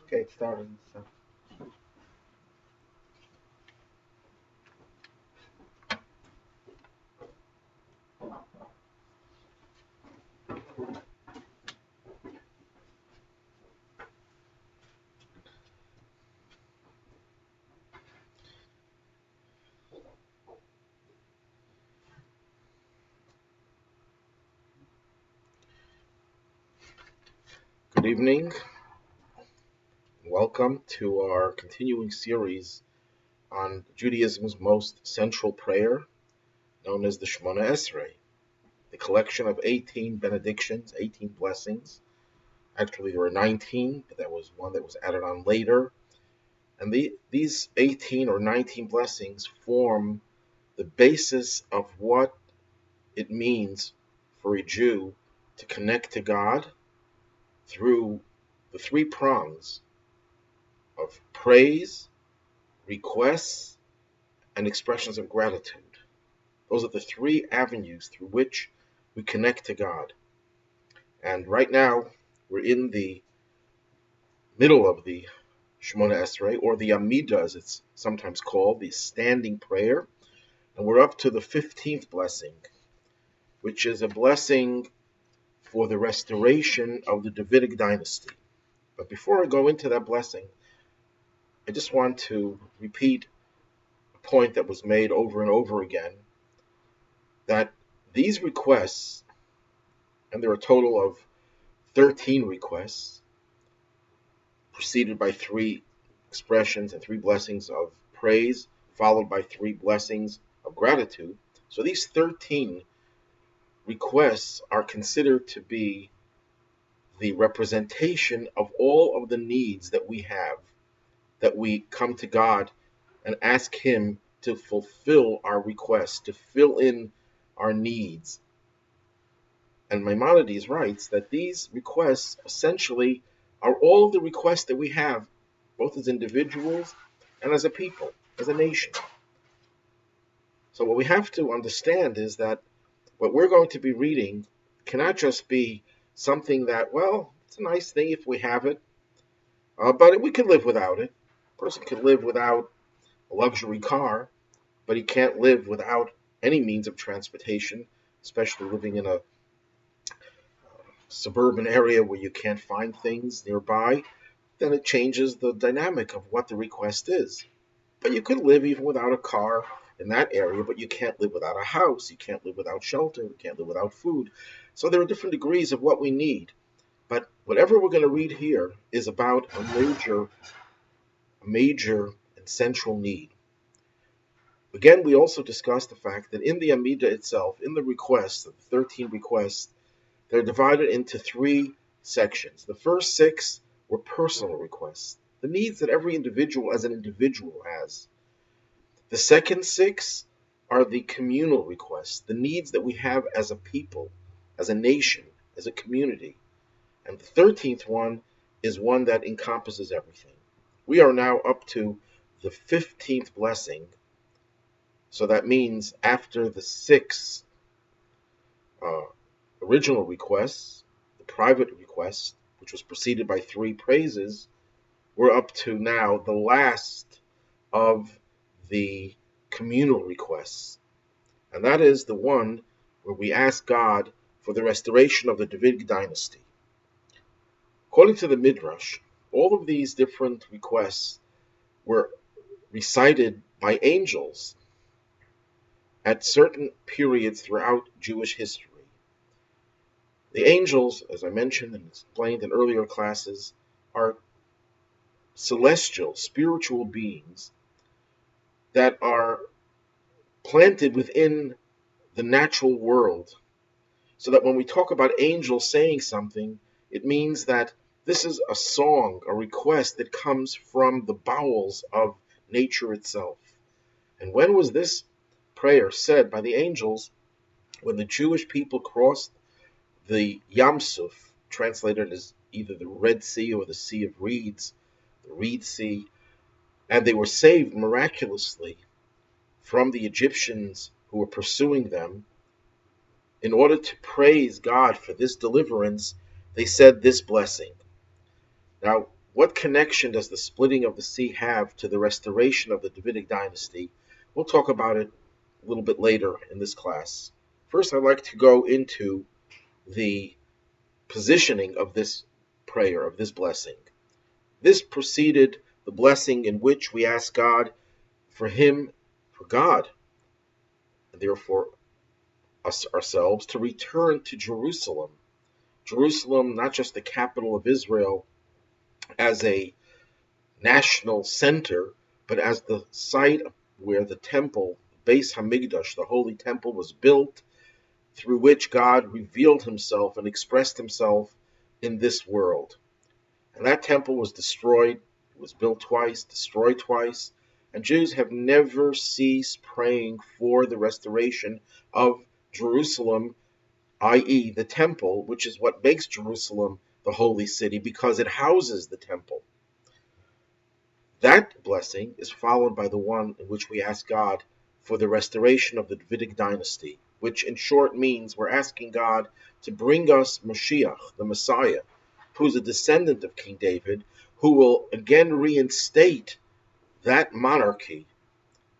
Okay, it started. So. Good evening. Welcome to our continuing series on Judaism's most central prayer, known as the Shemona Esrei, the collection of 18 benedictions, 18 blessings. Actually, there were 19, but that was one that was added on later. And these 18 or 19 blessings form the basis of what it means for a Jew to connect to God through the three prongs of praise, requests, and expressions of gratitude. Those are the three avenues through which we connect to God. And right now, we're in the middle of the Shemona Esrei, or the Amidah, as it's sometimes called, the standing prayer. And we're up to the 15th blessing, which is a blessing for the restoration of the Davidic dynasty. But before I go into that blessing, I just want to repeat a point that was made over and over again, that these requests, and there are a total of 13 requests, preceded by three expressions and three blessings of praise, followed by three blessings of gratitude. So these 13 requests are considered to be the representation of all of the needs that we have, that we come to God and ask Him to fulfill our requests, to fill in our needs. And Maimonides writes that these requests essentially are all the requests that we have, both as individuals and as a people, as a nation. So what we have to understand is that what we're going to be reading cannot just be something that, well, it's a nice thing if we have it, but we can live without it. A person can live without a luxury car, but he can't live without any means of transportation, especially living in a suburban area where you can't find things nearby. Then it changes the dynamic of what the request is. But you could live even without a car in that area, but you can't live without a house, you can't live without shelter, you can't live without food. So there are different degrees of what we need. But whatever we're going to read here is about a major and central need. Again, we also discussed the fact that in the Amidah itself, in the requests, the 13 requests, they're divided into three sections. The first six were personal requests, the needs that every individual as an individual has. The second six are the communal requests, the needs that we have as a people, as a nation, as a community. And the 13th one is one that encompasses everything. We are now up to the 15th blessing. So that means after the six uh, original requests, the private request, which was preceded by three praises, we're up to now the last of the communal requests. And that is the one where we ask God for the restoration of the Davidic dynasty. According to the Midrash, all of these different requests were recited by angels at certain periods throughout Jewish history. The angels, as I mentioned and explained in earlier classes, are celestial, spiritual beings that are planted within the natural world. So that when we talk about angels saying something, it means that this is a song, a request that comes from the bowels of nature itself. And when was this prayer said by the angels? When the Jewish people crossed the Yam Suf, translated as either the Red Sea or the Sea of Reeds, the Reed Sea, and they were saved miraculously from the Egyptians who were pursuing them. In order to praise God for this deliverance, they said this blessing: Now, what connection does the splitting of the sea have to the restoration of the Davidic dynasty? We'll talk about it a little bit later in this class. First, I'd like to go into the positioning of this prayer, of this blessing. This preceded the blessing in which we ask God for God, and therefore us ourselves, to return to Jerusalem. Jerusalem, not just the capital of Israel as a national center, but as the site where the temple, Beis Hamikdash, the holy temple, was built, through which God revealed himself and expressed himself in this world. And that temple was destroyed. It was built twice, destroyed twice. And Jews have never ceased praying for the restoration of Jerusalem, i.e., the temple, which is what makes Jerusalem the holy city, because it houses the temple. That blessing is followed by the one in which we ask God for the restoration of the Davidic dynasty, which in short means we're asking God to bring us Mashiach, the Messiah, who's a descendant of King David, who will again reinstate that monarchy,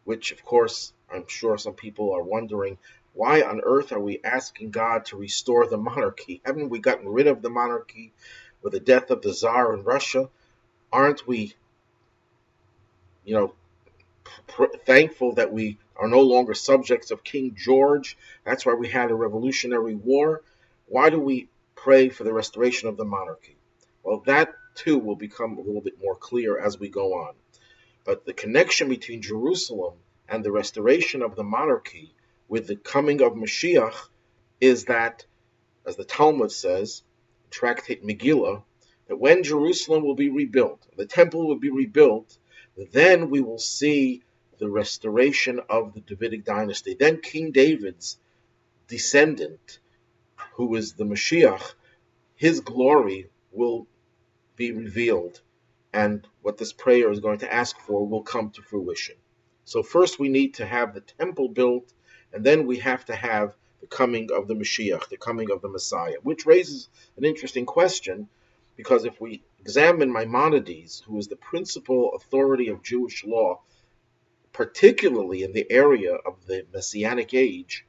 which, of course, I'm sure some people are wondering, why on earth are we asking God to restore the monarchy? Haven't we gotten rid of the monarchy with the death of the Tsar in Russia? Aren't we, thankful that we are no longer subjects of King George? That's why we had a revolutionary war. Why do we pray for the restoration of the monarchy? Well, that too will become a little bit more clear as we go on. But the connection between Jerusalem and the restoration of the monarchy with the coming of Mashiach is that, as the Talmud says, Tractate Megillah, that when Jerusalem will be rebuilt, the temple will be rebuilt, then we will see the restoration of the Davidic dynasty. Then King David's descendant, who is the Mashiach, his glory will be revealed, and what this prayer is going to ask for will come to fruition. So first we need to have the temple built, and then we have to have the coming of the Mashiach, the coming of the Messiah, which raises an interesting question, because if we examine Maimonides, who is the principal authority of Jewish law, particularly in the area of the Messianic age,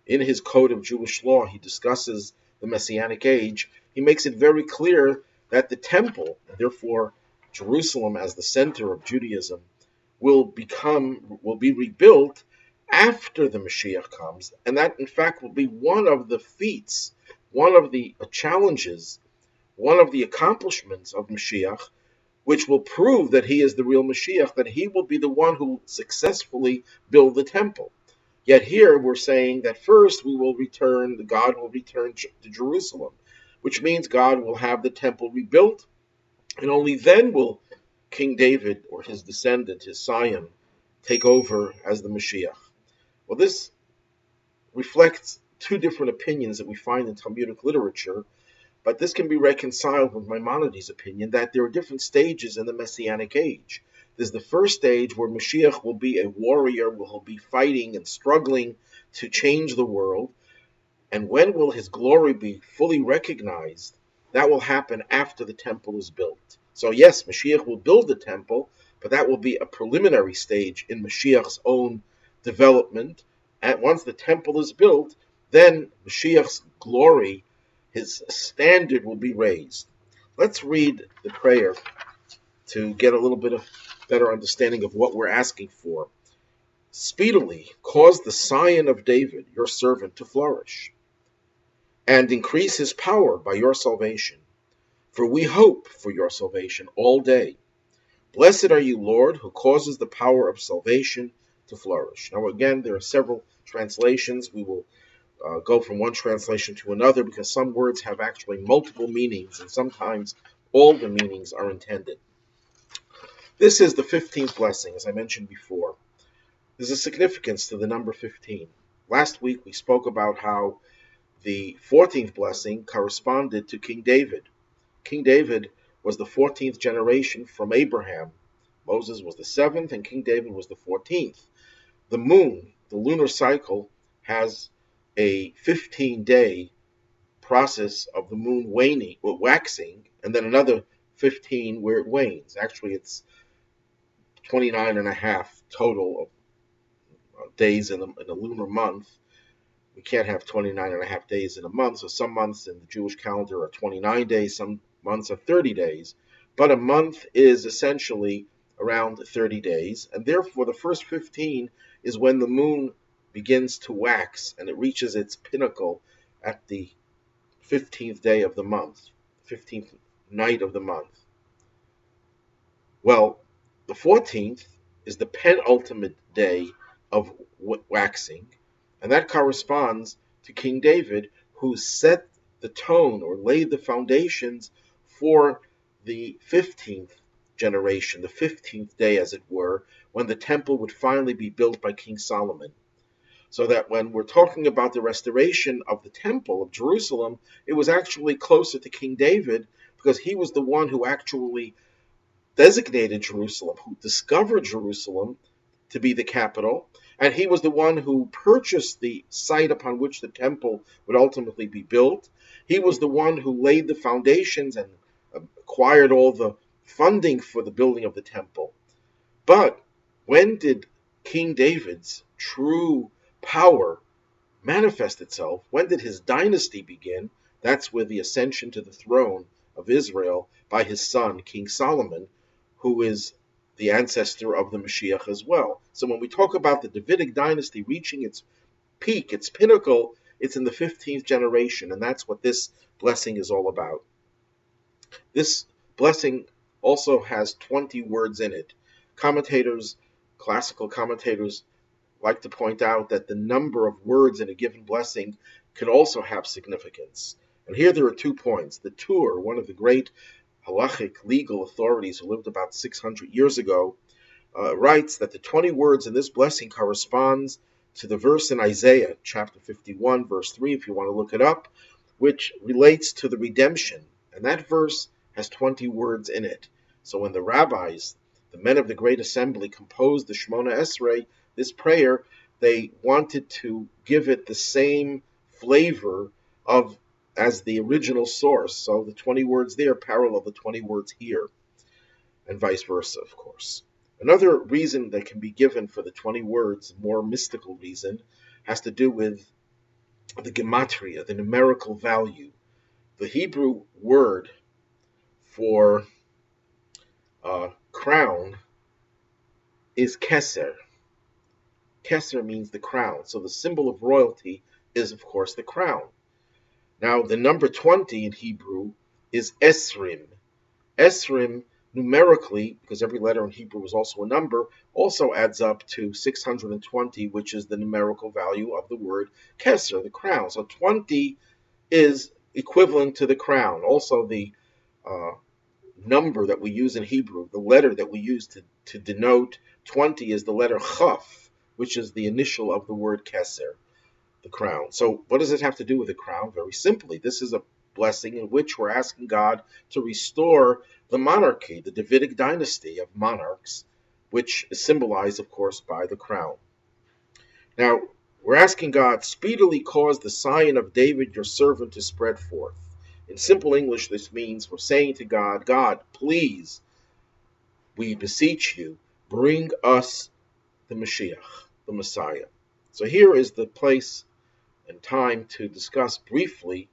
in his Code of Jewish Law, he discusses the Messianic age. He makes it very clear that the temple, and therefore Jerusalem as the center of Judaism, will be rebuilt after the Mashiach comes, and that in fact will be one of the feats, one of the challenges, one of the accomplishments of Mashiach, which will prove that he is the real Mashiach, that he will be the one who will successfully build the temple. Yet here we're saying that first God will return to Jerusalem, which means God will have the temple rebuilt, and only then will King David or his descendant, his scion, take over as the Mashiach. Well, this reflects two different opinions that we find in Talmudic literature, but this can be reconciled with Maimonides' opinion that there are different stages in the Messianic age. There's the first stage where Mashiach will be a warrior, will be fighting and struggling to change the world. And when will his glory be fully recognized? That will happen after the temple is built. So yes, Mashiach will build the temple, but that will be a preliminary stage in Mashiach's own development. And once the temple is built, then Mashiach's glory, his standard, will be raised. Let's read the prayer to get a little bit of better understanding of what we're asking for. Speedily cause the scion of David, your servant, to flourish, and increase his power by your salvation. For we hope for your salvation all day. Blessed are you, Lord, who causes the power of salvation to flourish. Now again, there are several translations. We will go from one translation to another because some words have actually multiple meanings, and sometimes all the meanings are intended. This is the 15th blessing, as I mentioned before. There's a significance to the number 15. Last week we spoke about how the 14th blessing corresponded to King David. King David was the 14th generation from Abraham. Moses was the 7th, and King David was the 14th. The moon, the lunar cycle, has a 15-day process of the moon waxing, and then another 15 where it wanes. Actually, it's 29 and a half total of days in a lunar month. We can't have 29 and a half days in a month. So some months in the Jewish calendar are 29 days, some months are 30 days. But a month is essentially around 30 days. And therefore, the first 15 is when the moon begins to wax and it reaches its pinnacle at the 15th day of the month, 15th night of the month. Well, the 14th is the penultimate day of waxing, and that corresponds to King David, who set the tone or laid the foundations for the 15th generation, the 15th day, as it were, when the temple would finally be built by King Solomon. So that when we're talking about the restoration of the temple of Jerusalem, it was actually closer to King David because he was the one who actually designated Jerusalem, who discovered Jerusalem to be the capital, and he was the one who purchased the site upon which the temple would ultimately be built. He was the one who laid the foundations and acquired all the funding for the building of the temple. But when did King David's true power manifest itself? When did his dynasty begin? That's with the ascension to the throne of Israel by his son, King Solomon, who is the ancestor of the Mashiach as well. So when we talk about the Davidic dynasty reaching its peak, its pinnacle, it's in the 15th generation, and that's what this blessing is all about. This blessing also has 20 words in it. Classical commentators, like to point out that the number of words in a given blessing can also have significance. And here there are 2 points. The Tur, one of the great halachic legal authorities who lived about 600 years ago, writes that the 20 words in this blessing corresponds to the verse in Isaiah chapter 51, verse 3, if you want to look it up, which relates to the redemption. And that verse has 20 words in it. So when the rabbis, the men of the great assembly, composed the Shemona Esrei, this prayer, they wanted to give it the same flavor as the original source. So the 20 words there parallel the 20 words here, and vice versa, of course. Another reason that can be given for the 20 words, more mystical reason, has to do with the gematria, the numerical value. The Hebrew word for crown is keser. Keser means the crown. So the symbol of royalty is, of course, the crown. Now, the number 20 in Hebrew is esrim. Esrim, numerically, because every letter in Hebrew is also a number, also adds up to 620, which is the numerical value of the word keser, the crown. So 20 is equivalent to the crown. Also, the number that we use in Hebrew, the letter that we use to denote 20 is the letter chaf, which is the initial of the word keser, the crown. So what does it have to do with the crown? Very simply, this is a blessing in which we're asking God to restore the monarchy, the Davidic dynasty of monarchs, which is symbolized, of course, by the crown. Now, we're asking God, speedily cause the sign of David, your servant, to spread forth. In simple English, this means we're saying to God, God, please, we beseech you, bring us the Mashiach, the Messiah. So here is the place and time to discuss briefly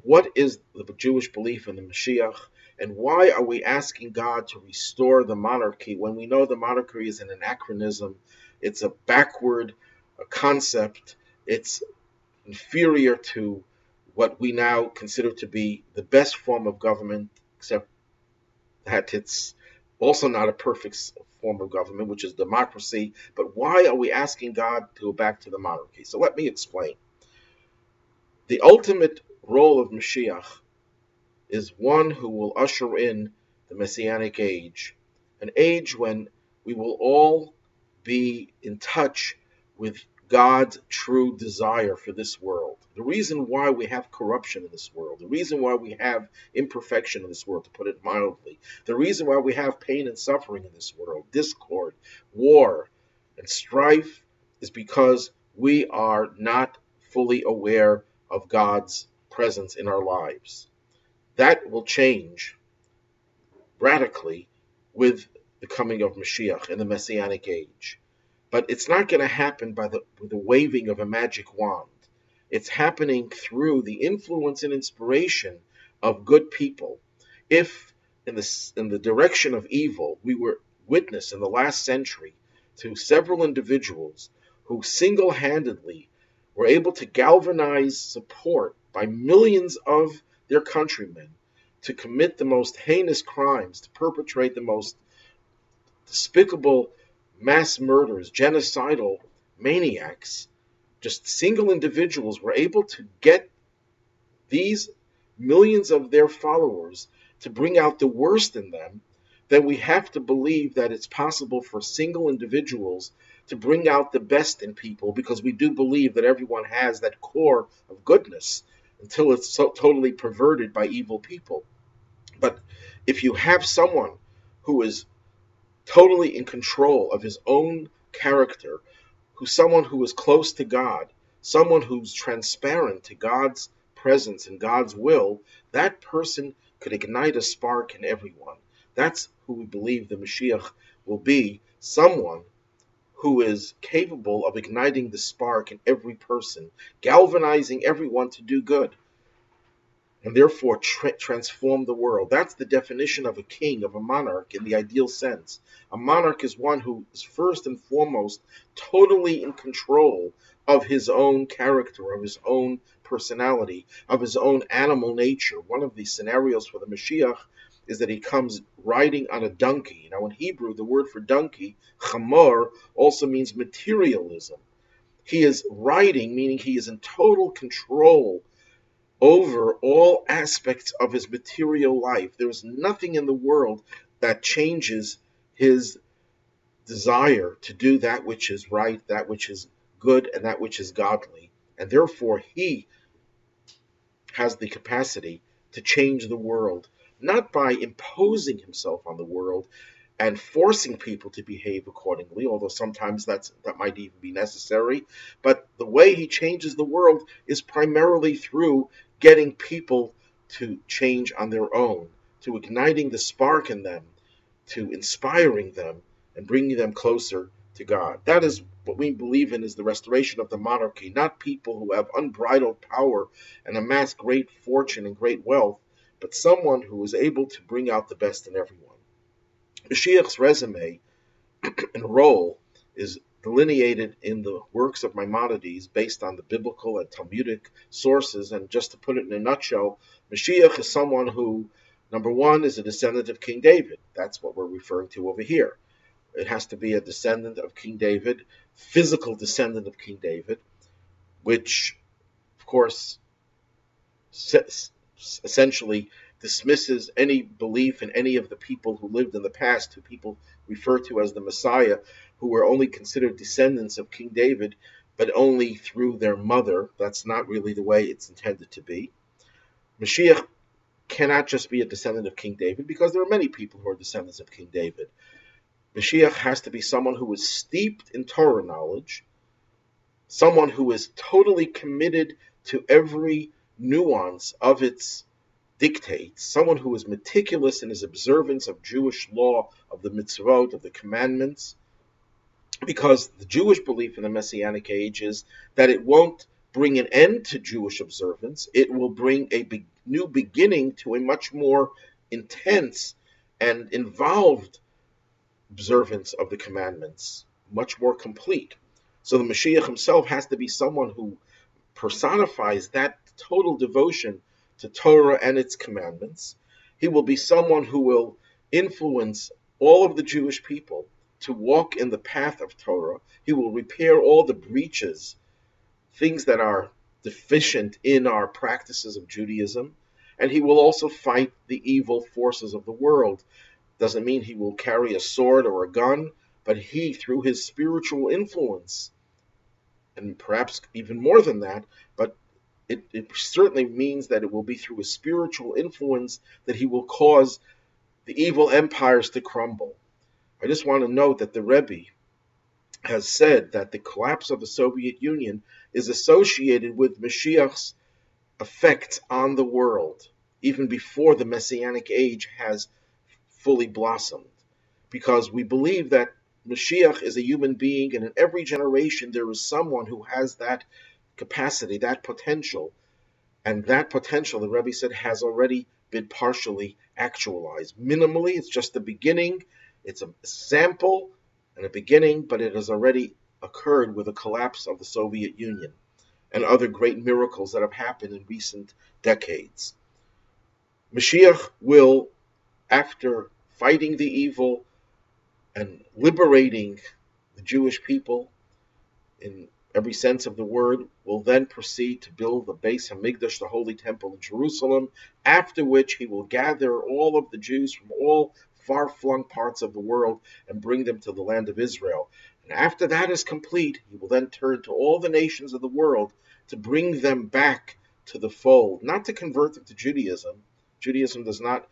what is the Jewish belief in the Mashiach and why are we asking God to restore the monarchy when we know the monarchy is an anachronism, it's a backward concept, it's inferior to what we now consider to be the best form of government, except that it's also not a perfect form of government, which is democracy. But why are we asking God to go back to the monarchy? So let me explain. The ultimate role of Mashiach is one who will usher in the Messianic age, an age when we will all be in touch with God's true desire for this world. The reason why we have corruption in this world, the reason why we have imperfection in this world, to put it mildly, the reason why we have pain and suffering in this world, discord, war, and strife, is because we are not fully aware of God's presence in our lives. That will change radically with the coming of Mashiach in the Messianic age. But it's not going to happen with the waving of a magic wand. It's happening through the influence and inspiration of good people. If in the direction of evil, we were witness in the last century to several individuals who single-handedly were able to galvanize support by millions of their countrymen to commit the most heinous crimes, to perpetrate the most despicable mass murders, genocidal maniacs. Just single individuals were able to get these millions of their followers to bring out the worst in them. Then we have to believe that it's possible for single individuals to bring out the best in people, because we do believe that everyone has that core of goodness until it's so totally perverted by evil people. But if you have someone who is totally in control of his own character, who's someone who is close to God, someone who's transparent to God's presence and God's will, that person could ignite a spark in everyone. That's who we believe the Mashiach will be, someone who is capable of igniting the spark in every person, galvanizing everyone to do good, and therefore transform the world. That's the definition of a king, of a monarch in the ideal sense. A monarch is one who is first and foremost totally in control of his own character, of his own personality, of his own animal nature. One of the scenarios for the Mashiach is that he comes riding on a donkey. Now in Hebrew, the word for donkey, chamor, also means materialism. He is riding, meaning he is in total control over all aspects of his material life. There's nothing in the world that changes his desire to do that which is right, that which is good, and that which is godly. And therefore, he has the capacity to change the world, not by imposing himself on the world and forcing people to behave accordingly, although sometimes that might even be necessary. But the way he changes the world is primarily through getting people to change on their own, to igniting the spark in them, to inspiring them, and bringing them closer to God. That is what we believe in, is the restoration of the monarchy, not people who have unbridled power and amass great fortune and great wealth, but someone who is able to bring out the best in everyone. Mashiach's resume and role is delineated in the works of Maimonides based on the biblical and Talmudic sources. And just to put it in a nutshell, Mashiach is someone who, number one, is a descendant of King David. That's what we're referring to over here. It has to be a descendant of King David, physical descendant of King David, which, of course, essentially dismisses any belief in any of the people who lived in the past, who people refer to as the Messiah, who were only considered descendants of King David, but only through their mother. That's not really the way it's intended to be. Mashiach cannot just be a descendant of King David, because there are many people who are descendants of King David. Mashiach has to be someone who is steeped in Torah knowledge, someone who is totally committed to every nuance of its dictates, someone who is meticulous in his observance of Jewish law, of the mitzvot, of the commandments, because the Jewish belief in the Messianic age is that it won't bring an end to Jewish observance, it will bring a new beginning to a much more intense and involved observance of the commandments, much more complete. So the Mashiach himself has to be someone who personifies that total devotion to Torah and its commandments. He will be someone who will influence all of the Jewish people to walk in the path of Torah. He will repair all the breaches, things that are deficient in our practices of Judaism, and he will also fight the evil forces of the world. Doesn't mean he will carry a sword or a gun, but he, through his spiritual influence, and perhaps even more than that, but it certainly means that it will be through his spiritual influence that he will cause the evil empires to crumble. I just want to note that the Rebbe has said that the collapse of the Soviet Union is associated with Mashiach's effect on the world, even before the Messianic age has fully blossomed, because we believe that Mashiach is a human being, and in every generation there is someone who has that capacity, that potential, and that potential, the Rebbe said, has already been partially actualized. Minimally, it's just the beginning. It's a sample and a beginning, but it has already occurred with the collapse of the Soviet Union and other great miracles that have happened in recent decades. Mashiach will, after fighting the evil and liberating the Jewish people in every sense of the word, will then proceed to build the Beis Hamikdash, the Holy Temple in Jerusalem, after which he will gather all of the Jews from all far-flung parts of the world and bring them to the land of Israel. And after that is complete, he will then turn to all the nations of the world to bring them back to the fold, not to convert them to Judaism. Judaism does not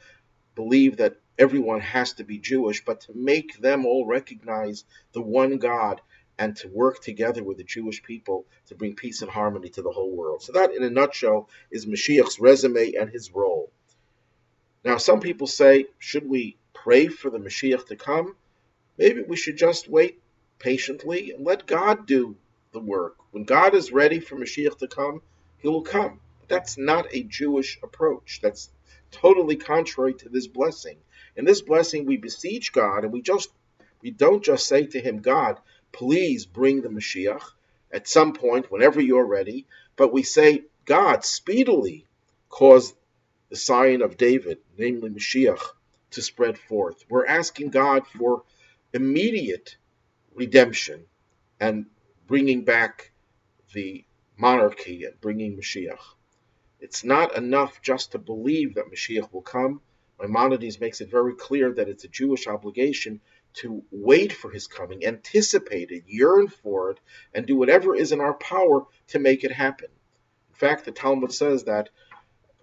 believe that everyone has to be Jewish, but to make them all recognize the one God and to work together with the Jewish people to bring peace and harmony to the whole world. So that, in a nutshell, is Mashiach's resume and his role. Now, some people say, should we pray for the Mashiach to come? Maybe we should just wait patiently and let God do the work. When God is ready for Mashiach to come, he will come. But that's not a Jewish approach. That's totally contrary to this blessing. In this blessing, we beseech God, and we don't just say to him, God, please bring the Mashiach at some point, whenever you're ready, but we say, God, speedily cause the sign of David, namely Mashiach, to spread forth. We're asking God for immediate redemption and bringing back the monarchy and bringing Mashiach. It's not enough just to believe that Mashiach will come. Maimonides makes it very clear that it's a Jewish obligation to wait for his coming, anticipate it, yearn for it, and do whatever is in our power to make it happen. In fact, the Talmud says that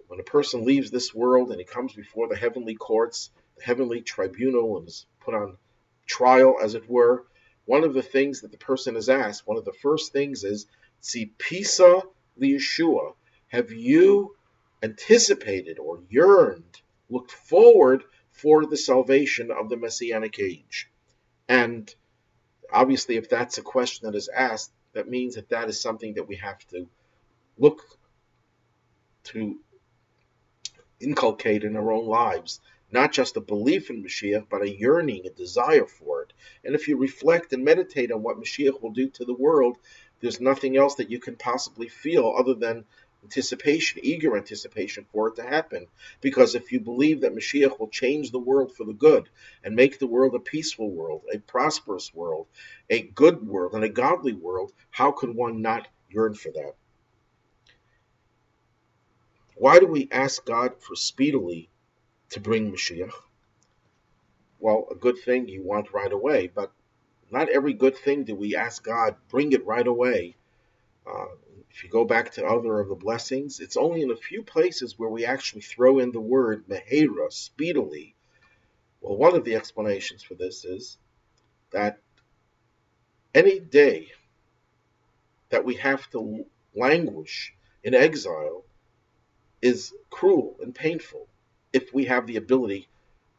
when a person leaves this world and he comes before the heavenly courts, the heavenly tribunal, and is put on trial, as it were, one of the things that the person is asked, one of the first things is, Tzipisa liyeshua, have you anticipated or yearned, looked forward for the salvation of the Messianic age? And obviously, if that's a question that is asked, that means that that is something that we have to look to inculcate in our own lives. Not just a belief in Mashiach, but a yearning, a desire for it. And if you reflect and meditate on what Mashiach will do to the world, there's nothing else that you can possibly feel other than anticipation, eager anticipation for it to happen. Because if you believe that Mashiach will change the world for the good and make the world a peaceful world, a prosperous world, a good world, and a godly world, how could one not yearn for that? Why do we ask God for speedily to bring Mashiach? Well, a good thing you want right away, but not every good thing do we ask God, bring it right away. If you go back to other of the blessings, it's only in a few places where we actually throw in the word mehera, speedily. Well, one of the explanations for this is that any day that we have to languish in exile is cruel and painful if we have the ability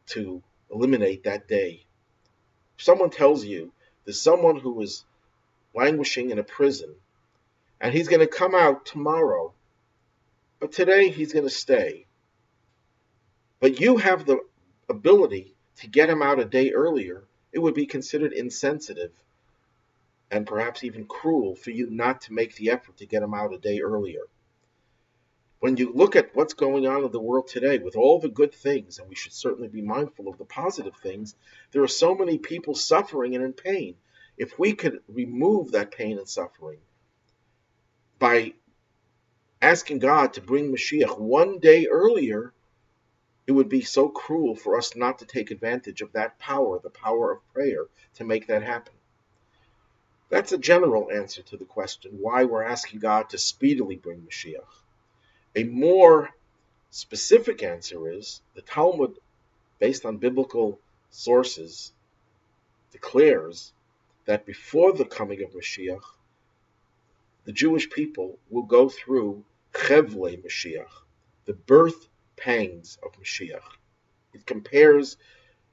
to eliminate that day. If someone tells you there's someone who is languishing in a prison and he's going to come out tomorrow, but today he's going to stay, but you have the ability to get him out a day earlier, it would be considered insensitive and perhaps even cruel for you not to make the effort to get him out a day earlier. When you look at what's going on in the world today with all the good things, and we should certainly be mindful of the positive things, there are so many people suffering and in pain. If we could remove that pain and suffering by asking God to bring Mashiach one day earlier, it would be so cruel for us not to take advantage of that power, the power of prayer, to make that happen. That's a general answer to the question why we're asking God to speedily bring Mashiach. A more specific answer is the Talmud, based on biblical sources, declares that before the coming of Mashiach, the Jewish people will go through Chevle Mashiach, the birth pangs of Mashiach. It compares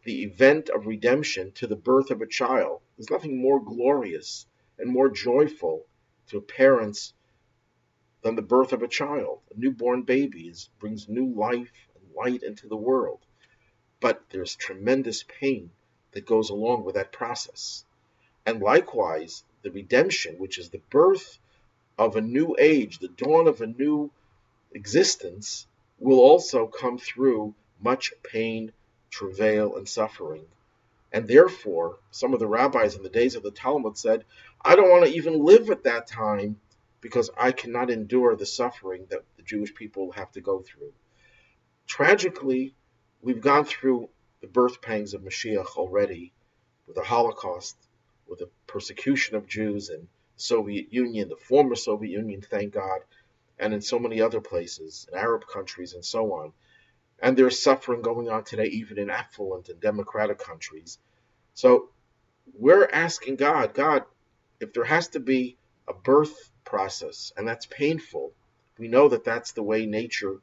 the event of redemption to the birth of a child. There's nothing more glorious and more joyful to parents than the birth of a child. A newborn baby brings new life and light into the world. But there's tremendous pain that goes along with that process. And likewise, the redemption, which is the birth of a new age, the dawn of a new existence, will also come through much pain, travail, and suffering. And therefore, some of the rabbis in the days of the Talmud said, I don't want to even live at that time because I cannot endure the suffering that the Jewish people have to go through. Tragically, we've gone through the birth pangs of Mashiach already, with the Holocaust, with the persecution of Jews in the Soviet Union, the former Soviet Union, thank God, and in so many other places, in Arab countries and so on. And there's suffering going on today, even in affluent and democratic countries. So we're asking God, if there has to be a birth process, and that's painful, we know that that's the way nature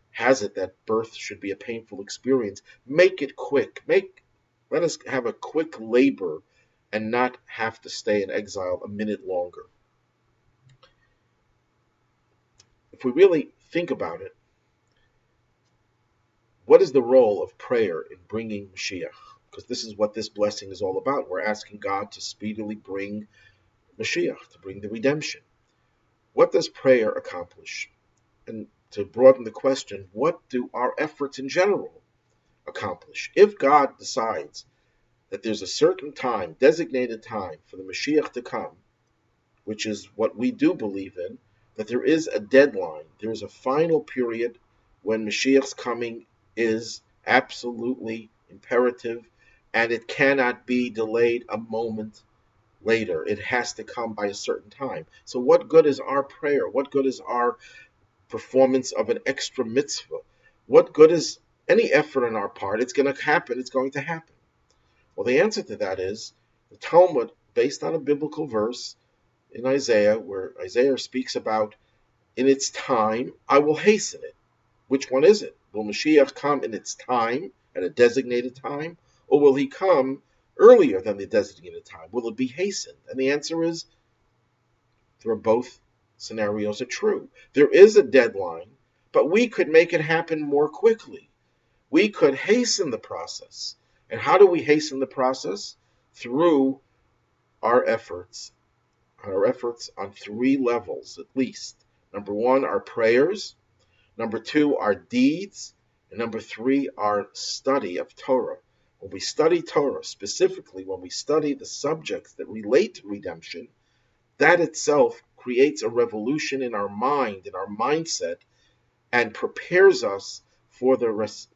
has it, that birth should be a painful experience. Make it quick. Let us have a quick labor and not have to stay in exile a minute longer. If we really think about it, what is the role of prayer in bringing Mashiach? Because this is what this blessing is all about. We're asking God to speedily bring Mashiach, to bring the redemption. What does prayer accomplish? And to broaden the question, what do our efforts in general accomplish? If God decides that there's a certain time, designated time for the Mashiach to come, which is what we do believe in, that there is a deadline, there is a final period when Mashiach's coming is absolutely imperative, and it cannot be delayed a moment later. It has to come by a certain time. So what good is our prayer? What good is our performance of an extra mitzvah? What good is any effort on our part? It's going to happen. It's going to happen. Well, the answer to that is the Talmud, based on a biblical verse in Isaiah, where Isaiah speaks about, in its time, I will hasten it. Which one is it? Will Mashiach come in its time, at a designated time, or will he come earlier than the designated time? Will it be hastened? And the answer is, both scenarios are true. There is a deadline, but we could make it happen more quickly. We could hasten the process. And how do we hasten the process? Through our efforts on three levels at least. Number one, our prayers. Number two, our deeds. And number three, our study of Torah. When we study Torah, specifically when we study the subjects that relate to redemption, that itself creates a revolution in our mind, in our mindset, and prepares us for the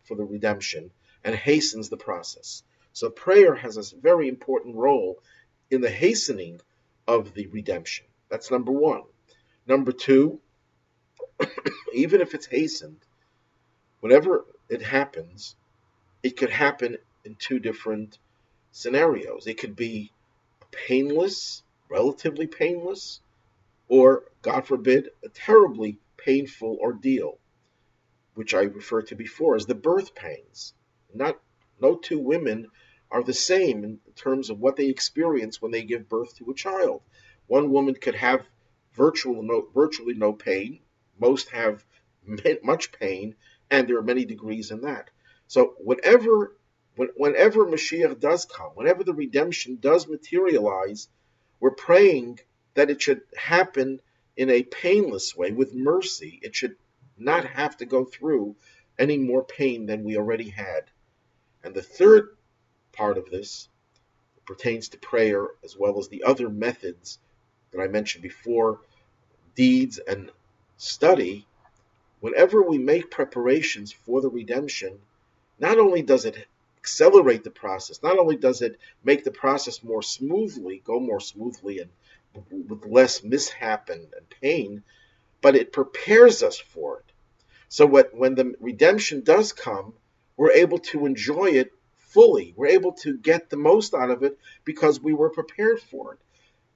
redemption and hastens the process. So prayer has a very important role in the hastening of the redemption. That's number one. Number two, even if it's hastened, whenever it happens, it could happen in two different scenarios. It could be painless, relatively painless, or, God forbid, a terribly painful ordeal, which I referred to before as the birth pangs. No two women are the same in terms of what they experience when they give birth to a child. One woman could have virtually no pain. Most have much pain, and there are many degrees in that. So whenever Mashiach does come, whenever the redemption does materialize, we're praying that it should happen in a painless way, with mercy. It should not have to go through any more pain than we already had. And the third part of this pertains to prayer as well as the other methods that I mentioned before, deeds and study. Whenever we make preparations for the redemption, not only does it accelerate the process, not only does it make the process go more smoothly and with less mishap and pain, but it prepares us for it. So when the redemption does come, we're able to enjoy it fully. We're able to get the most out of it because we were prepared for it.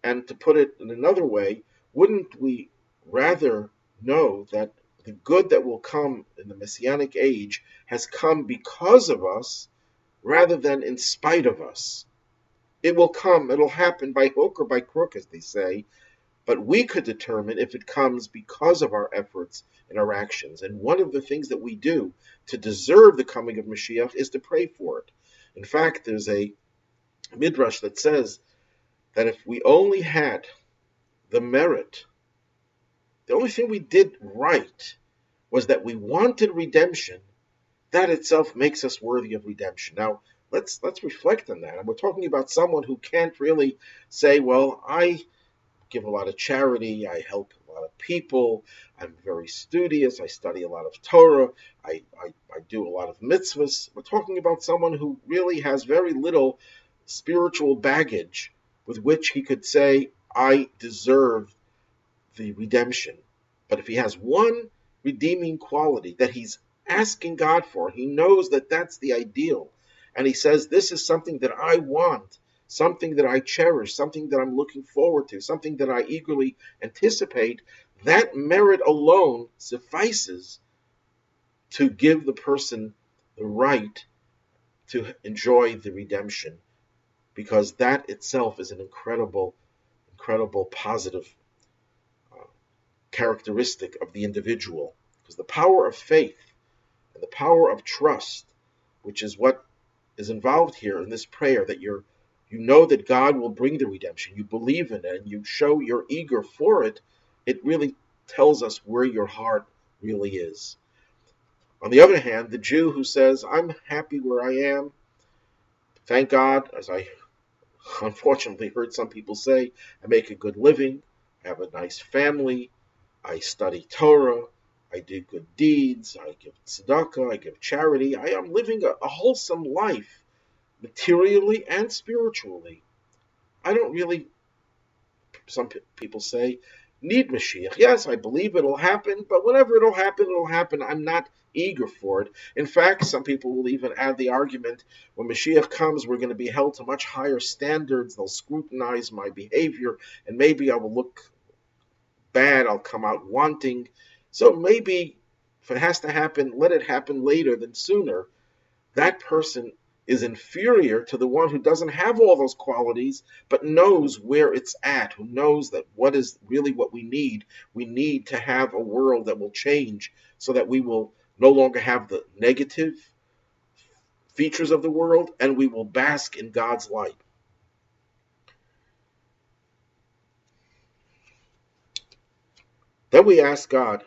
And to put it in another way, wouldn't we rather know that the good that will come in the Messianic age has come because of us, rather than in spite of us. It will come, it'll happen by hook or by crook, as they say, but we could determine if it comes because of our efforts and our actions. And one of the things that we do to deserve the coming of Mashiach is to pray for it. In fact, there's a midrash that says that if we only had the merit, the only thing we did right was that we wanted redemption, that itself makes us worthy of redemption. Now, let's reflect on that. And we're talking about someone who can't really say, well, I give a lot of charity, I help a lot of people, I'm very studious, I study a lot of Torah, I do a lot of mitzvahs. We're talking about someone who really has very little spiritual baggage with which he could say, I deserve the redemption. But if he has one redeeming quality that he's asking God for, he knows that that's the ideal. And he says, this is something that I want, something that I cherish, something that I'm looking forward to, something that I eagerly anticipate. That merit alone suffices to give the person the right to enjoy the redemption, because that itself is an incredible positive characteristic of the individual. Because the power of faith and the power of trust, which is what is involved here in this prayer, that you know that God will bring the redemption, you believe in it, and you show you're eager for it, it really tells us where your heart really is. On the other hand, the Jew who says, I'm happy where I am, thank God, as I unfortunately heard some people say, I make a good living, I have a nice family, I study Torah, I do good deeds, I give tzedakah, I give charity, I am living a wholesome life, materially and spiritually. I don't really, some people say, need Mashiach. Yes, I believe it'll happen, but whenever it'll happen. I'm not eager for it. In fact, some people will even add the argument, when Mashiach comes, we're going to be held to much higher standards. They'll scrutinize my behavior, and maybe I will look bad, I'll come out wanting. So maybe if it has to happen, let it happen later than sooner. That person is inferior to the one who doesn't have all those qualities, but knows where it's at, who knows that what is really what we need. We need to have a world that will change so that we will no longer have the negative features of the world, and we will bask in God's light. Then we ask God,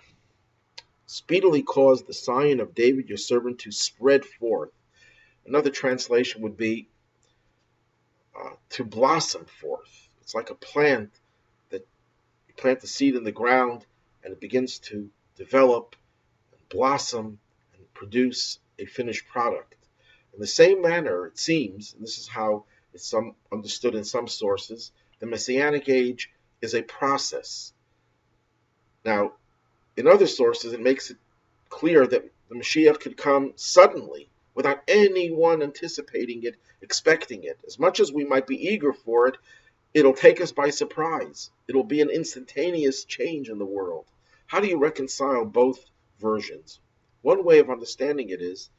speedily cause the sign of David your servant to spread forth. Another translation would be to blossom forth. It's like a plant that you plant the seed in the ground and it begins to develop and blossom and produce a finished product. In the same manner, it seems, and this is how it's understood in some sources, the Messianic age is a process. Now, in other sources, it makes it clear that the Mashiach could come suddenly, without anyone anticipating it, expecting it. As much as we might be eager for it, it'll take us by surprise. It'll be an instantaneous change in the world. How do you reconcile both versions? One way of understanding it is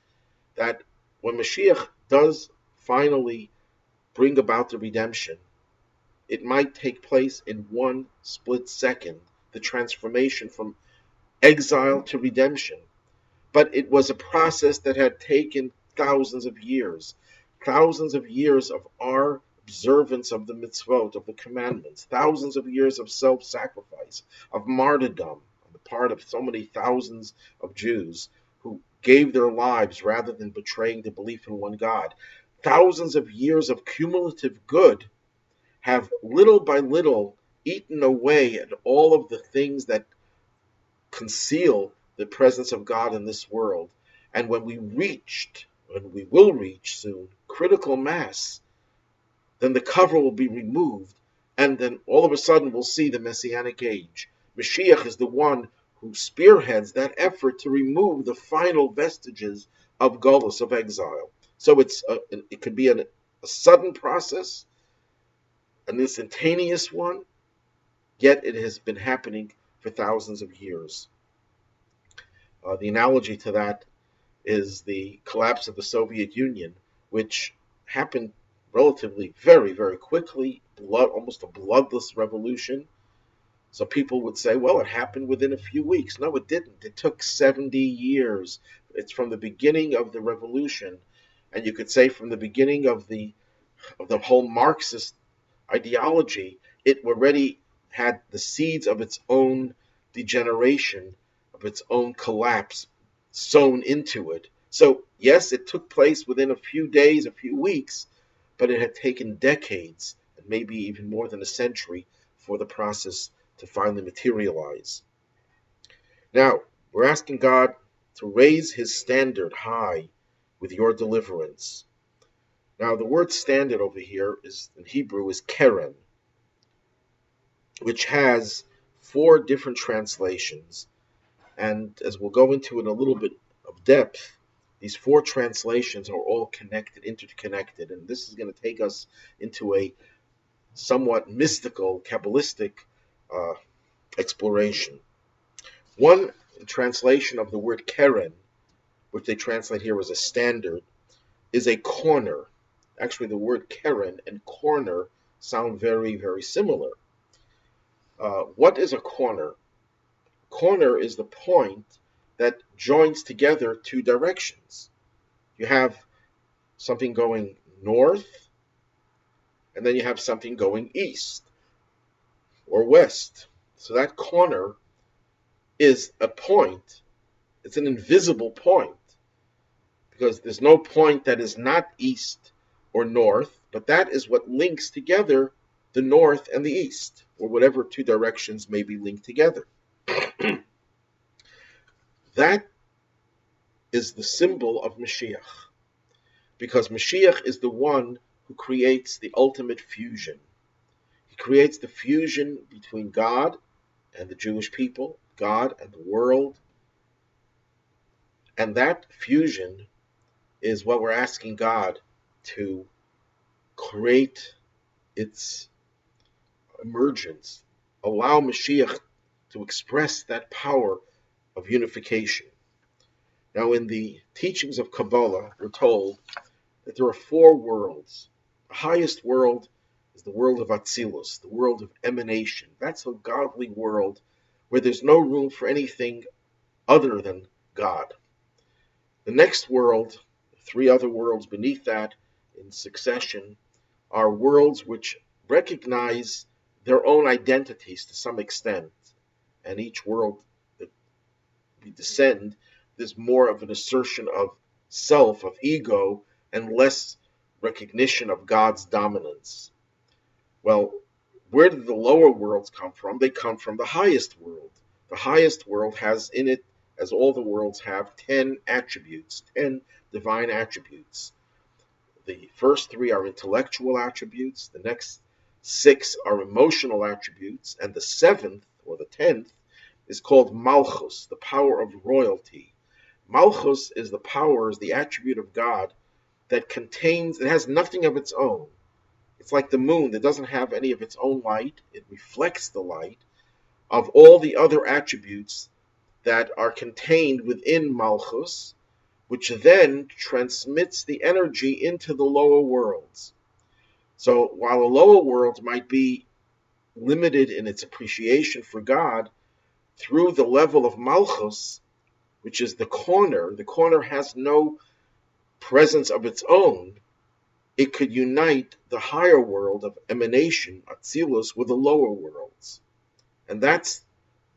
that when Mashiach does finally bring about the redemption, it might take place in one split second, the transformation from exile to redemption. But it was a process that had taken thousands of years of our observance of the mitzvot, of the commandments, thousands of years of self-sacrifice, of martyrdom on the part of so many thousands of Jews who gave their lives rather than betraying the belief in one God. Thousands of years of cumulative good have little by little eaten away at all of the things that conceal the presence of God in this world. And when we will reach soon, critical mass, then the cover will be removed, and then all of a sudden we'll see the Messianic age. Mashiach is the one who spearheads that effort to remove the final vestiges of Golus, of exile. So it could be a sudden process, an instantaneous one, yet it has been happening for thousands of years. The analogy to that is the collapse of the Soviet Union, which happened relatively very, very quickly, almost a bloodless revolution. So people would say, well, it happened within a few weeks. No, it didn't. It took 70 years. It's from the beginning of the revolution, and you could say from the beginning of the whole Marxist ideology, it already had the seeds of its own degeneration, of its own collapse sown into it. So, yes, it took place within a few days, a few weeks, but it had taken decades, and maybe even more than a century, for the process to finally materialize. Now, we're asking God to raise his standard high with your deliverance. Now, the word standard over here is in Hebrew is keren, which has 4 different translations. And as we'll go into in a little bit of depth, these 4 translations are all connected, interconnected, and this is going to take us into a somewhat mystical, Kabbalistic exploration. One translation of the word keren, which they translate here as a standard, is a corner. Actually, the word keren and corner sound very, very similar. What is a corner? Corner is the point that joins together 2 directions. You have something going north, and then you have something going east or west. So that corner is a point. It's an invisible point, because there's no point that is not east or north, but that is what links together the north and the east, or whatever 2 directions may be linked together. That is the symbol of Mashiach, because Mashiach is the one who creates the ultimate fusion. He creates the fusion between God and the Jewish people, God and the world, and that fusion is what we're asking God to create its emergence, allow Mashiach to express that power of unification. Now, in the teachings of Kabbalah, we're told that there are 4 worlds. The highest world is the world of Atzilus, the world of emanation. That's a godly world where there's no room for anything other than God. The next world, 3 other worlds beneath that in succession, are worlds which recognize their own identities to some extent. And each world that we descend, there's more of an assertion of self, of ego, and less recognition of God's dominance. Well, where did the lower worlds come from? They come from the highest world. The highest world has in it, as all the worlds have, 10 attributes, 10 divine attributes. The first 3 are intellectual attributes, the next 6 are emotional attributes, and the 7th, or the 10th, is called Malchus, the power of royalty. Malchus is the power, is the attribute of God that has nothing of its own. It's like the moon that doesn't have any of its own light. It reflects the light of all the other attributes that are contained within Malchus, which then transmits the energy into the lower worlds. So while a lower world might be limited in its appreciation for God, through the level of Malchus, which is the corner has no presence of its own. It could unite the higher world of emanation, Atzilus, with the lower worlds. And that's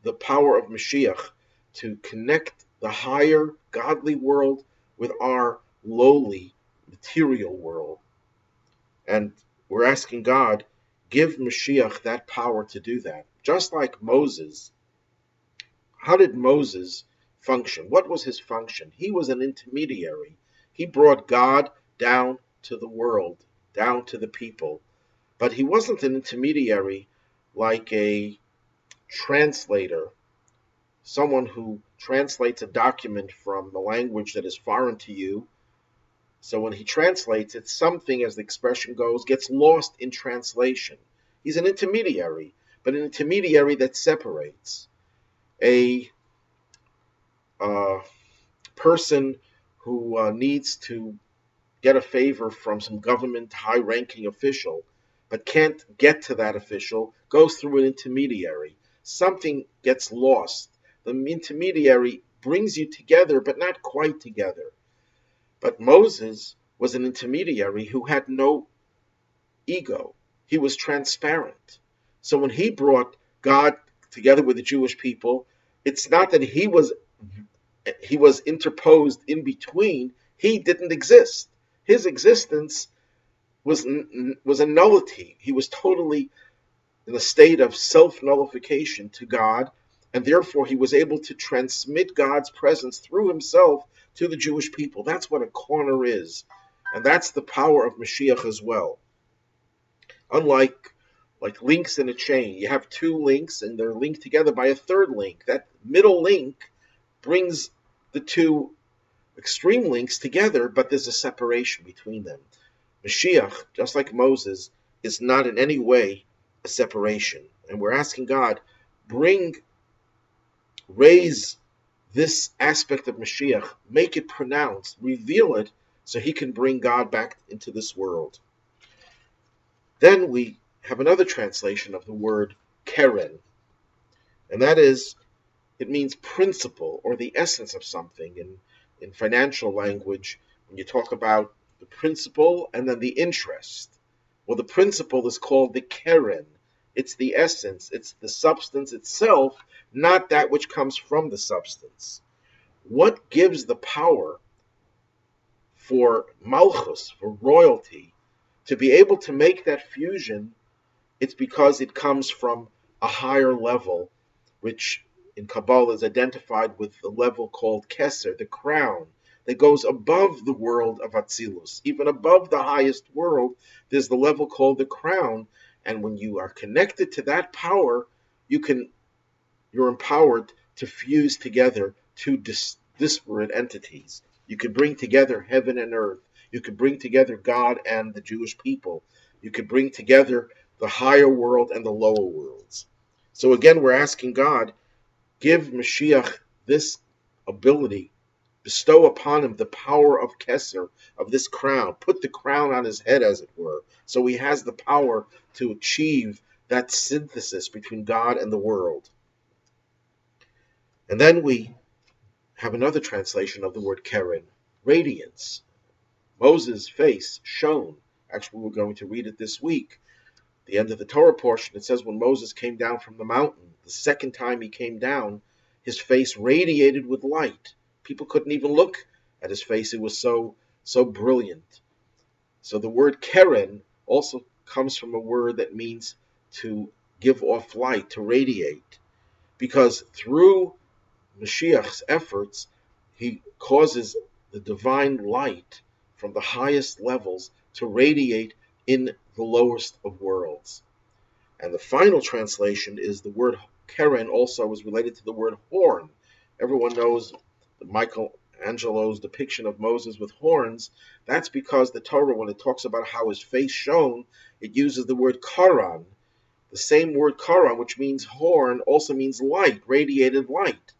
the power of Mashiach, to connect the higher godly world with our lowly material world. And we're asking God, give Mashiach that power to do that. Just like Moses. How did Moses function? What was his function? He was an intermediary. He brought God down to the world, down to the people. But he wasn't an intermediary like a translator, someone who translates a document from a language that is foreign to you. So when he translates it, something, as the expression goes, gets lost in translation. He's an intermediary, but an intermediary that separates. A person who needs to get a favor from some government high-ranking official, but can't get to that official, goes through an intermediary. Something gets lost. The intermediary brings you together, but not quite together. But Moses was an intermediary who had no ego. He was transparent. So when he brought God together with the Jewish people, it's not that he was interposed in between. He didn't exist. His existence was a nullity. He was totally in a state of self-nullification to God, and therefore he was able to transmit God's presence through himself to the Jewish people. That's what a corner is, and that's the power of Mashiach as well. Unlike links in a chain, you have two links and they're linked together by a third link. That middle link brings the two extreme links together, but there's a separation between them. Mashiach, just like Moses, is not in any way a separation. And we're asking God, raise this aspect of Mashiach, make it pronounced, reveal it, so he can bring God back into this world. Then we have another translation of the word keren, and that is, it means principle or the essence of something. In financial language, when you talk about the principle and then the interest, well, the principle is called the keren. It's the essence, it's the substance itself, not that which comes from the substance. What gives the power for malchus, for royalty, to be able to make that fusion? It's because it comes from a higher level, which in Kabbalah is identified with the level called Keser, the crown, that goes above the world of Atzilus. Even above the highest world, there's the level called the crown, and when you are connected to that power, you're empowered to fuse together two disparate entities. You can bring together heaven and earth. You could bring together God and the Jewish people. You could bring together the higher world and the lower worlds. So again, we're asking God, give Mashiach this ability, bestow upon him the power of Keser, of this crown, put the crown on his head, as it were, so he has the power to achieve that synthesis between God and the world. And then we have another translation of the word keren, radiance. Moses' face shone. Actually, we're going to read it this week. The end of the Torah portion, it says when Moses came down from the mountain, the second time he came down, his face radiated with light. People couldn't even look at his face. It was so brilliant. So the word keren also comes from a word that means to give off light, to radiate. Because through Mashiach's efforts, he causes the divine light from the highest levels to radiate in the lowest of worlds. And the final translation is the word keren also is related to the word horn. Everyone knows Michelangelo's depiction of Moses with horns. That's because the Torah, when it talks about how his face shone, it uses the word karan. The same word karan, which means horn, also means light, radiated light.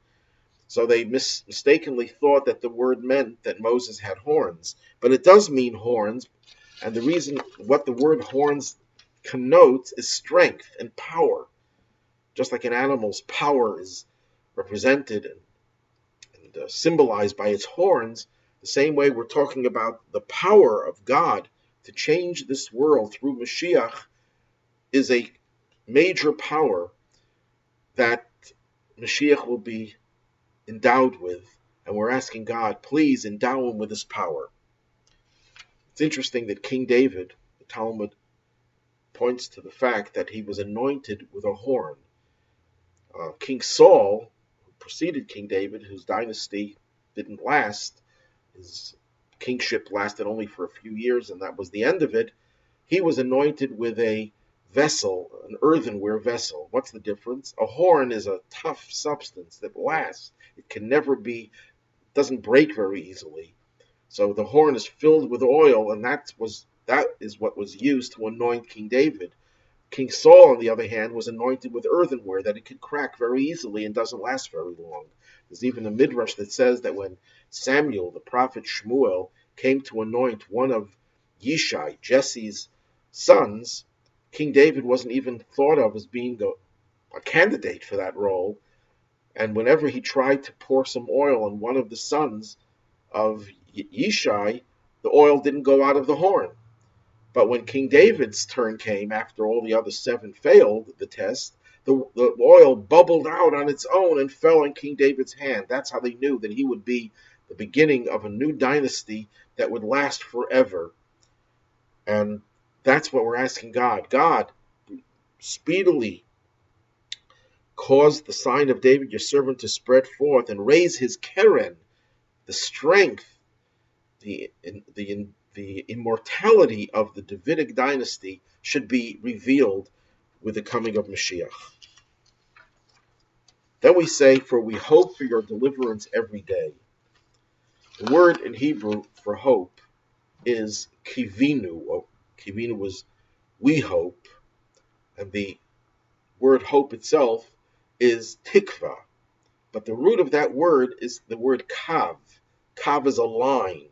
So they mistakenly thought that the word meant that Moses had horns. But it does mean horns, and the reason what the word horns connotes is strength and power. Just like an animal's power is represented and symbolized by its horns, the same way we're talking about the power of God to change this world through Mashiach is a major power that Mashiach will be endowed with, and we're asking God, please endow him with this power. It's interesting that King David, the Talmud points to the fact that he was anointed with a horn. King Saul, who preceded King David, whose dynasty didn't last, his kingship lasted only for a few years, and that was the end of it, he was anointed with a vessel, an earthenware vessel. What's the difference? A horn is a tough substance that lasts. It can never be, doesn't break very easily. So the horn is filled with oil, and that is what was used to anoint King David. King Saul, on the other hand, was anointed with earthenware that it could crack very easily and doesn't last very long. There's even a midrash that says that when Samuel, the prophet Shmuel, came to anoint one of Yishai, Jesse's sons, King David wasn't even thought of as being a candidate for that role. And whenever he tried to pour some oil on one of the sons of Yishai, the oil didn't go out of the horn. But when King David's turn came, after all the other 7 failed the test, the oil bubbled out on its own and fell in King David's hand. That's how they knew that he would be the beginning of a new dynasty that would last forever. And that's what we're asking God. God, speedily cause the sign of David, your servant, to spread forth and raise his Keren, the strength, the immortality of the Davidic dynasty should be revealed with the coming of Mashiach. Then we say, for we hope for your deliverance every day. The word in Hebrew for hope is kivinu. Kivinu was we hope, and the word hope itself is tikva. But the root of that word is the word kav. Kav is a line.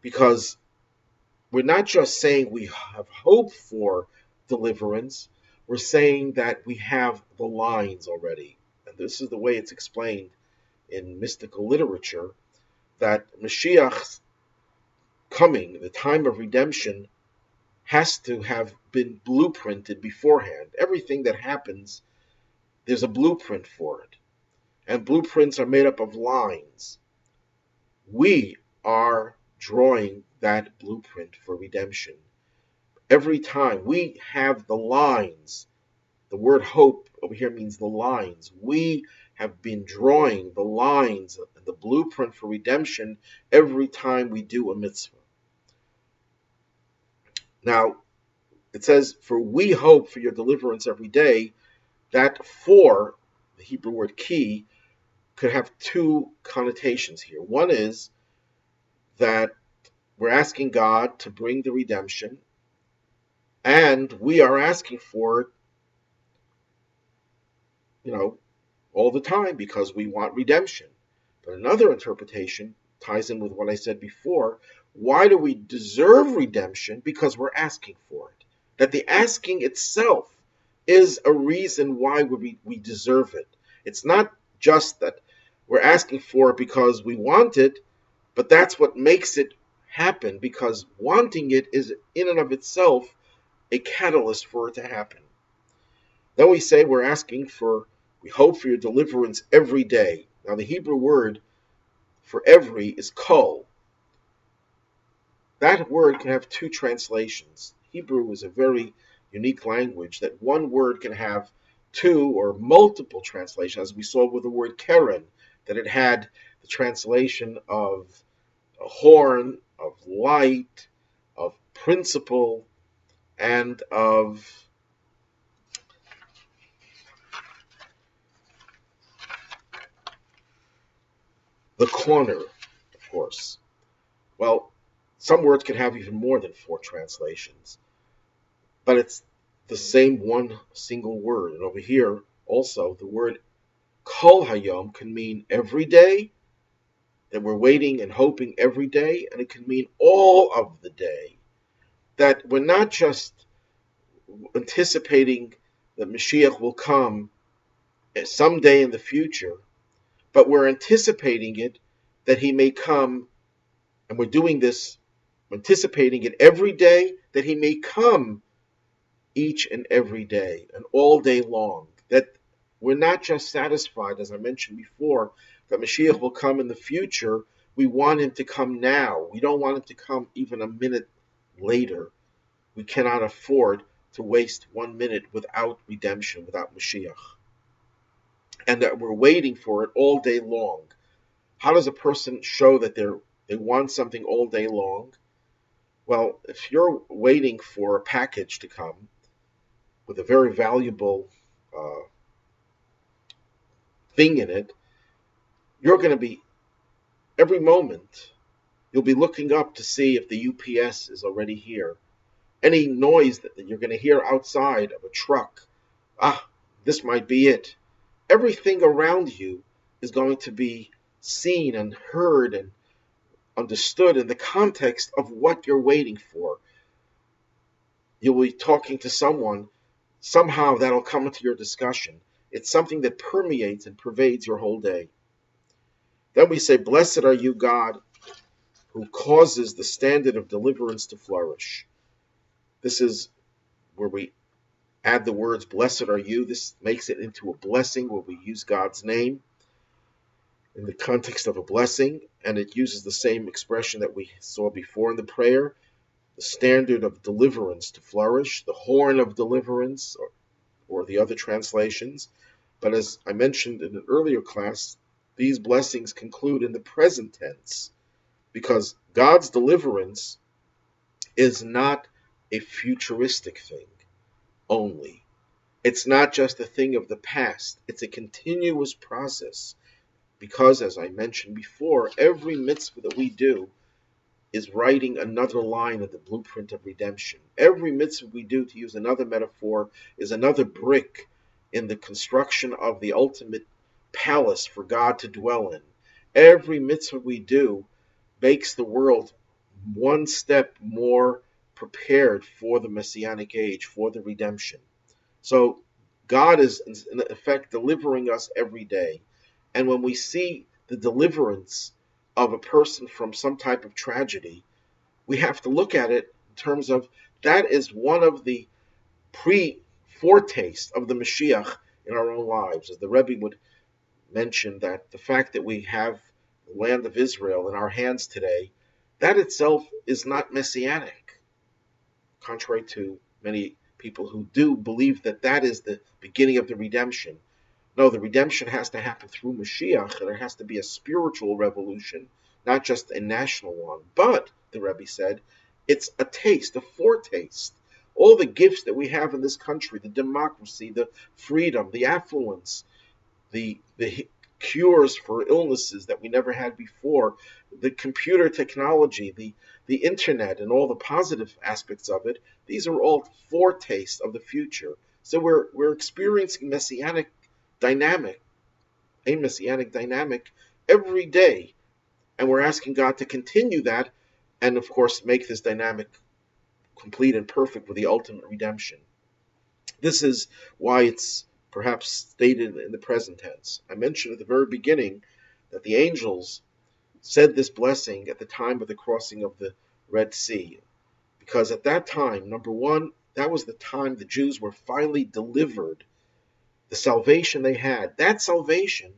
Because we're not just saying we have hope for deliverance, we're saying that we have the lines already. And this is the way it's explained in mystical literature, that Mashiach's coming, the time of redemption, has to have been blueprinted beforehand. Everything that happens, there's a blueprint for it. And blueprints are made up of lines. We are drawing that blueprint for redemption. Every time we have the lines, the word hope over here means the lines. We have been drawing the lines, the blueprint for redemption every time we do a mitzvah. Now, it says, for we hope for your deliverance every day. That for, the Hebrew word ki, could have 2 connotations here. One is that we're asking God to bring the redemption, and we are asking for it, all the time because we want redemption. But another interpretation ties in with what I said before. Why do we deserve redemption? Because we're asking for it. That the asking itself is a reason why we deserve it. It's not just that we're asking for it because we want it, but that's what makes it happen, because wanting it is in and of itself a catalyst for it to happen. Then we say we hope for your deliverance every day. Now the Hebrew word for every is kol. That word can have 2 translations. Hebrew is a very unique language that one word can have 2 or multiple translations, as we saw with the word keren, that it had the translation of a horn, of light, of principle, and of the corner, of course. Well, some words can have even more than 4 translations, but it's the same one single word. And over here, also, the word kol hayom can mean every day, that we're waiting and hoping every day, and it can mean all of the day, that we're not just anticipating that Mashiach will come someday in the future, but we're anticipating it, that he may come, and we're doing this, anticipating it every day, that he may come each and every day and all day long. That we're not just satisfied, as I mentioned before, that Mashiach will come in the future. We want him to come now. We don't want him to come even a minute later. We cannot afford to waste 1 minute without redemption, without Mashiach. And that we're waiting for it all day long. How does a person show that they want something all day long? Well, if you're waiting for a package to come with a very valuable thing in it, you're going to be, every moment, you'll be looking up to see if the UPS is already here. Any noise that you're going to hear outside of a truck, this might be it. Everything around you is going to be seen and heard, and understood in the context of what you're waiting for. You'll be talking to someone, somehow that'll come into your discussion. It's something that permeates and pervades your whole day. Then we say, blessed are you, God, who causes the standard of deliverance to flourish. This is where we add the words, blessed are you. This makes it into a blessing where we use God's name in the context of a blessing, and it uses the same expression that we saw before in the prayer, the standard of deliverance to flourish, the horn of deliverance, or the other translations. But as I mentioned in an earlier class, these blessings conclude in the present tense, because God's deliverance is not a futuristic thing only. It's not just a thing of the past. It's a continuous process, because, as I mentioned before, every mitzvah that we do is writing another line of the blueprint of redemption. Every mitzvah we do, to use another metaphor, is another brick in the construction of the ultimate palace for God to dwell in. Every mitzvah we do makes the world one step more prepared for the Messianic age, for the redemption. So God is, in effect, delivering us every day. And when we see the deliverance of a person from some type of tragedy, we have to look at it in terms of that is one of the foretastes of the Mashiach in our own lives. As the Rebbe would mention, that the fact that we have the land of Israel in our hands today, that itself is not messianic, contrary to many people who do believe that that is the beginning of the redemption. No, the redemption has to happen through Mashiach, and there has to be a spiritual revolution, not just a national one. But, the Rebbe said, it's a taste, a foretaste. All the gifts that we have in this country, the democracy, the freedom, the affluence, the cures for illnesses that we never had before, the computer technology, the internet, and all the positive aspects of it, these are all foretastes of the future. So we're experiencing a messianic dynamic every day, and we're asking God to continue that, and of course make this dynamic complete and perfect with the ultimate redemption. This is why it's perhaps stated in the present tense. I mentioned at the very beginning that the angels said this blessing at the time of the crossing of the Red Sea, because at that time, number one, that was the time the Jews were finally delivered. The salvation they had, that salvation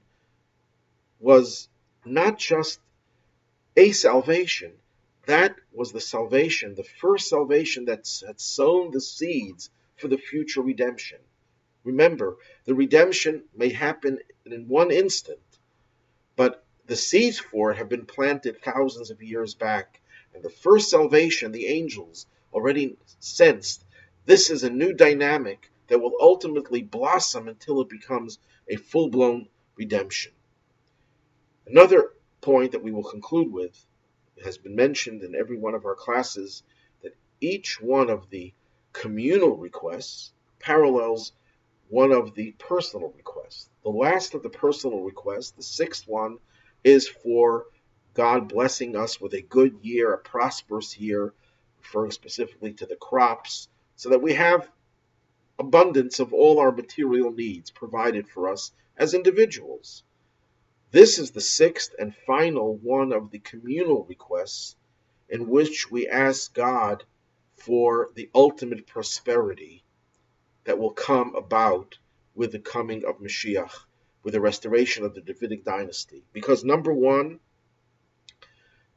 was not just a salvation, that was the salvation, the first salvation that had sown the seeds for the future redemption. Remember, the redemption may happen in one instant, but the seeds for it have been planted thousands of years back. And the first salvation, the angels already sensed, this is a new dynamic that will ultimately blossom until it becomes a full-blown redemption. Another point that we will conclude with has been mentioned in every one of our classes, that each one of the communal requests parallels one of the personal requests. The last of the personal requests, the sixth one, is for God blessing us with a good year, a prosperous year, referring specifically to the crops, so that we have abundance of all our material needs provided for us as individuals. This is the sixth and final one of the communal requests, in which we ask God for the ultimate prosperity that will come about with the coming of Mashiach, with the restoration of the Davidic dynasty. Because number one,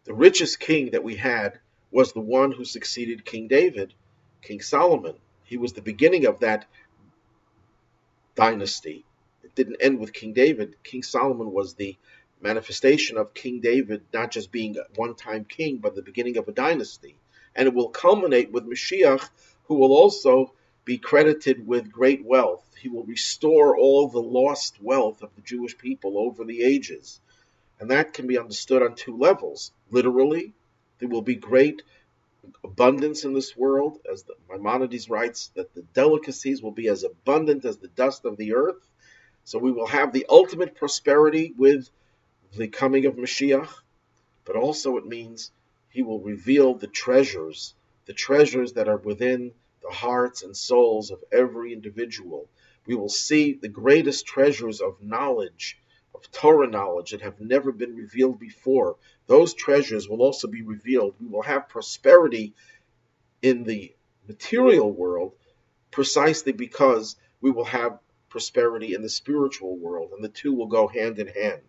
the richest king that we had was the one who succeeded King David, King Solomon. He was the beginning of that dynasty. It didn't end with King David. King Solomon was the manifestation of King David, not just being a one-time king, but the beginning of a dynasty. And it will culminate with Mashiach, who will also be credited with great wealth. He will restore all the lost wealth of the Jewish people over the ages. And that can be understood on two levels. Literally, there will be great abundance in this world, as Maimonides writes, that the delicacies will be as abundant as the dust of the earth. So we will have the ultimate prosperity with the coming of Mashiach. but also it means he will reveal the treasures that are within the hearts and souls of every individual. We will see the greatest treasures of knowledge, of Torah knowledge, that have never been revealed before. Those treasures will also be revealed. We will have prosperity in the material world precisely because we will have prosperity in the spiritual world, and the two will go hand in hand.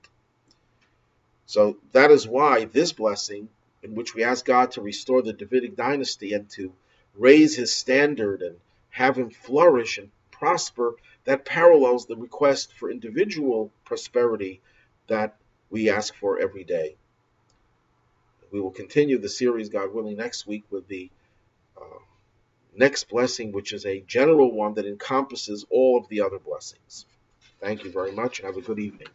So that is why this blessing, in which we ask God to restore the Davidic dynasty and to raise his standard and have him flourish and prosper, that parallels the request for individual prosperity that we ask for every day. We will continue the series, God willing, next week with the uh, next blessing, which is a general one that encompasses all of the other blessings. Thank you very much and have a good evening.